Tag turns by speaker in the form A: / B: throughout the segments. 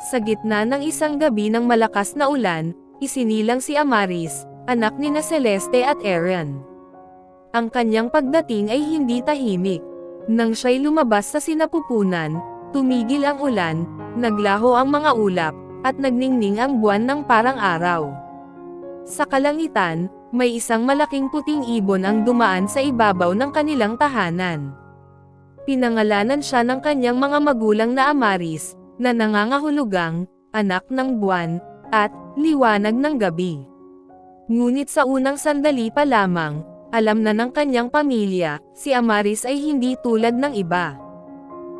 A: Sa gitna ng isang gabi ng malakas na ulan, isinilang si Amaris, anak ni na Celeste at Aaron. Ang kanyang pagdating ay hindi tahimik. Nang siya'y lumabas sa sinapupunan, tumigil ang ulan, naglaho ang mga ulap, at nagningning ang buwan ng parang araw. Sa kalangitan, may isang malaking puting ibon ang dumaan sa ibabaw ng kanilang tahanan. Pinangalanan siya ng kanyang mga magulang na Amaris, na nangangahulugang, anak ng buwan, at liwanag ng gabi. Ngunit sa unang sandali pa lamang, alam na ng kanyang pamilya, si Amaris ay hindi tulad ng iba.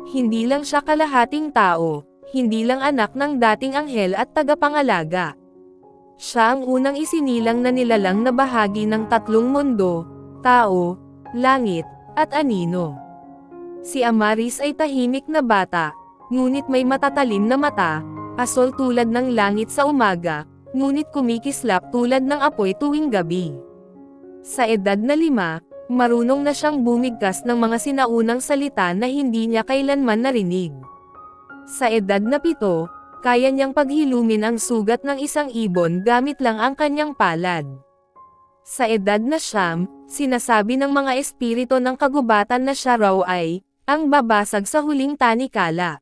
A: Hindi lang siya kalahating tao, hindi lang anak ng dating anghel at tagapangalaga. Siya ang unang isinilang na nilalang na bahagi ng tatlong mundo, tao, langit, at anino. Si Amaris ay tahimik na bata, ngunit may matatalim na mata, asol tulad ng langit sa umaga, ngunit kumikislap tulad ng apoy tuwing gabi. Sa edad na 5, marunong na siyang bumigkas ng mga sinaunang salita na hindi niya kailanman narinig. Sa edad na 7, kaya niyang paghilumin ang sugat ng isang ibon gamit lang ang kanyang palad. Sa edad na 9, sinasabi ng mga espiritu ng kagubatan na siya raw ay, ang babasag sa huling tanikala.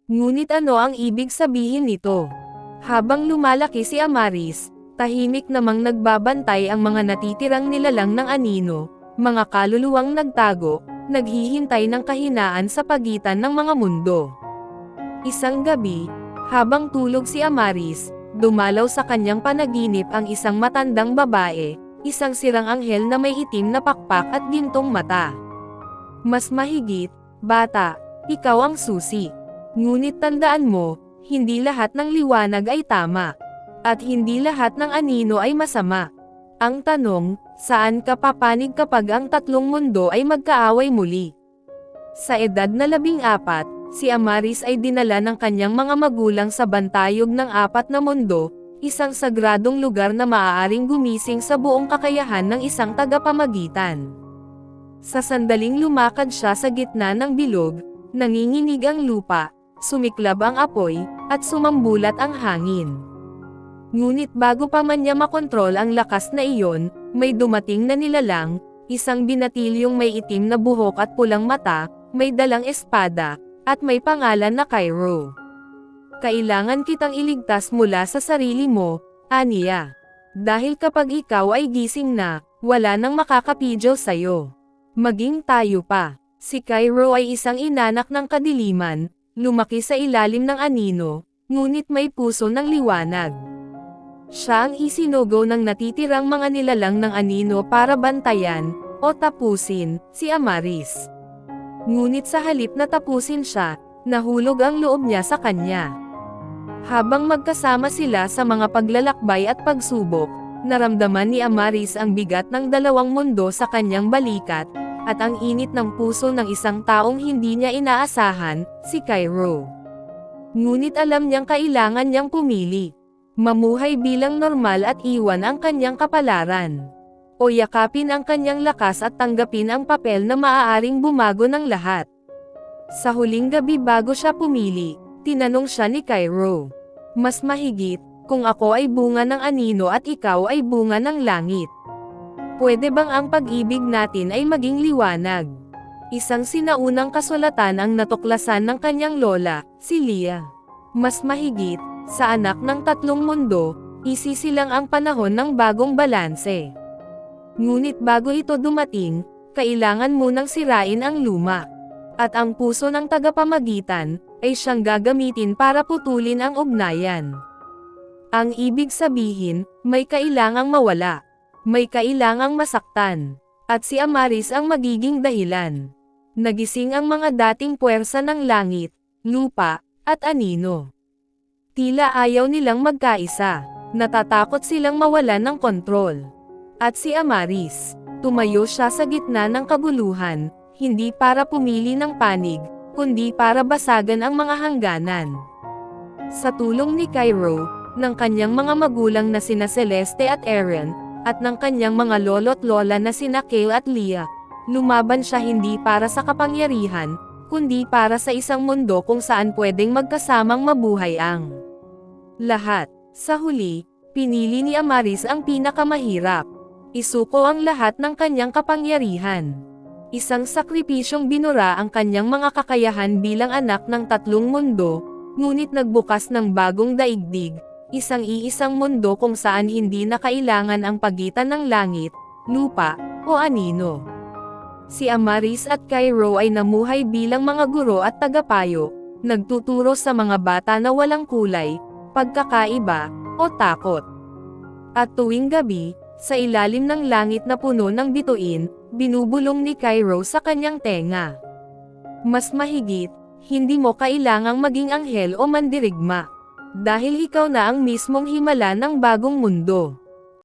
A: Ngunit ano ang ibig sabihin nito? Habang lumalaki si Amaris, tahimik namang nagbabantay ang mga natitirang nilalang ng anino, mga kaluluwang nagtago, naghihintay ng kahinaan sa pagitan ng mga mundo. Isang gabi, habang tulog si Amaris, dumalaw sa kanyang panaginip ang isang matandang babae, isang sirang anghel na may itim na pakpak at gintong mata. Mas mahigit, bata, ikaw ang susi. Ngunit tandaan mo, hindi lahat ng liwanag ay tama. At hindi lahat ng anino ay masama. Ang tanong, saan ka papanig kapag ang tatlong mundo ay magkaaway muli? Sa edad na 14, si Amaris ay dinala ng kanyang mga magulang sa bantayog ng 4 na mundo, isang sagradong lugar na maaaring gumising sa buong kakayahan ng isang tagapamagitan. Sa sandaling lumakad siya sa gitna ng bilog, nanginginig ang lupa, sumiklab ang apoy, at sumambulat ang hangin. Ngunit bago pa man niya makontrol ang lakas na iyon, may dumating na nilalang, isang binatilyong may itim na buhok at pulang mata, may dalang espada, at may pangalan na Cairo. Kailangan kitang iligtas mula sa sarili mo, aniya. Dahil kapag ikaw ay gising na, wala nang makakapidyo sa'yo. Maging tayo pa. Si Cairo ay isang inanak ng kadiliman, lumaki sa ilalim ng anino, ngunit may puso ng liwanag. Siya ang isinugo ng natitirang mga nilalang ng anino para bantayan, o tapusin, si Amaris. Ngunit sa halip na tapusin siya, nahulog ang loob niya sa kanya. Habang magkasama sila sa mga paglalakbay at pagsubok, naramdaman ni Amaris ang bigat ng dalawang mundo sa kanyang balikat, at ang init ng puso ng isang taong hindi niya inaasahan, si Cairo. Ngunit alam niyang kailangan niyang pumili. Mamuhay bilang normal at iwan ang kanyang kapalaran. O yakapin ang kanyang lakas at tanggapin ang papel na maaaring bumago ng lahat. Sa huling gabi bago siya pumili, tinanong siya ni Cairo. Mas mahigit, kung ako ay bunga ng anino at ikaw ay bunga ng langit. Pwede bang ang pag-ibig natin ay maging liwanag? Isang sinaunang kasulatan ang natuklasan ng kanyang lola, si Leah. Mas mahigit, sa anak ng tatlong mundo, isisilang ang panahon ng bagong balanse. Ngunit bago ito dumating, kailangan munang sirain ang luma. At ang puso ng tagapamagitan, ay siyang gagamitin para putulin ang ugnayan. Ang ibig sabihin, may kailangang mawala. May kailangang masaktan. At si Amaris ang magiging dahilan. Nagising ang mga dating puwersa ng langit, lupa, at anino. Tila ayaw nilang magkaisa. Natatakot silang mawalan ng kontrol. At si Amaris, tumayo siya sa gitna ng kabuluhan, hindi para pumili ng panig, kundi para basagan ang mga hangganan. Sa tulong ni Cairo, ng kanyang mga magulang na sina Celeste at Aaron, at ng kanyang mga lolo't lola na sina Kale at Leah, lumaban siya hindi para sa kapangyarihan, kundi para sa isang mundo kung saan pwedeng magkasamang mabuhay ang lahat. Sa huli, pinili ni Amaris ang pinakamahirap. Isuko ang lahat ng kanyang kapangyarihan. Isang sakripisyong binura ang kanyang mga kakayahan bilang anak ng tatlong mundo, ngunit nagbukas ng bagong daigdig, isang-iisang mundo kung saan hindi na kailangan ang pagitan ng langit, lupa, o anino. Si Amaris at Cairo ay namuhay bilang mga guro at tagapayo, nagtuturo sa mga bata na walang kulay, pagkakaiba, o takot. At tuwing gabi, sa ilalim ng langit na puno ng bituin, binubulong ni Cairo sa kanyang tenga. Mas mahigit, hindi mo kailangang maging anghel o mandirigma. Dahil ikaw na ang mismong himala ng bagong mundo.